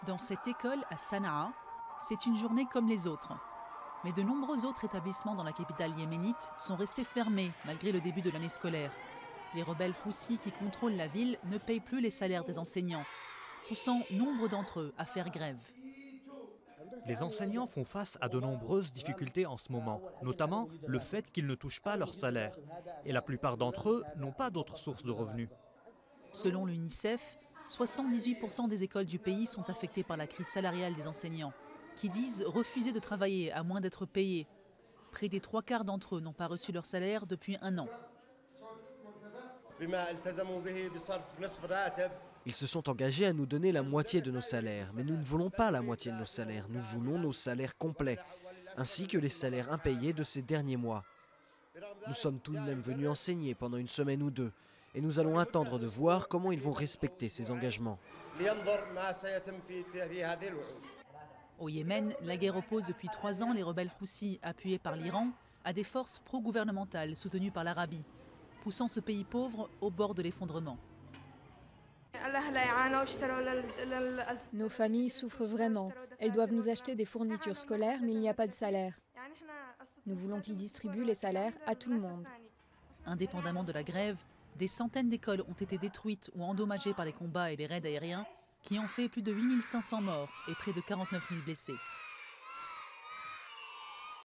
Dans cette école à Sanaa, c'est une journée comme les autres. Mais de nombreux autres établissements dans la capitale yéménite sont restés fermés malgré le début de l'année scolaire. Les rebelles Houssis qui contrôlent la ville ne payent plus les salaires des enseignants, poussant nombre d'entre eux à faire grève. Les enseignants font face à de nombreuses difficultés en ce moment, notamment le fait qu'ils ne touchent pas leur salaire. Et la plupart d'entre eux n'ont pas d'autres sources de revenus. Selon l'UNICEF, 78% des écoles du pays sont affectées par la crise salariale des enseignants, qui disent refuser de travailler à moins d'être payés. Près des 3/4 d'entre eux n'ont pas reçu leur salaire depuis un an. Ils se sont engagés à nous donner la moitié de nos salaires, mais nous ne voulons pas la moitié de nos salaires, nous voulons nos salaires complets, ainsi que les salaires impayés de ces derniers mois. Nous sommes tout de même venus enseigner pendant une semaine ou deux, et nous allons attendre de voir comment ils vont respecter ces engagements. Au Yémen, la guerre oppose depuis 3 ans les rebelles Houssis, appuyés par l'Iran, à des forces pro-gouvernementales soutenues par l'Arabie, poussant ce pays pauvre au bord de l'effondrement. Nos familles souffrent vraiment. Elles doivent nous acheter des fournitures scolaires, mais il n'y a pas de salaire. Nous voulons qu'ils distribuent les salaires à tout le monde. Indépendamment de la grève, des centaines d'écoles ont été détruites ou endommagées par les combats et les raids aériens qui ont fait plus de 8500 morts et près de 49 000 blessés.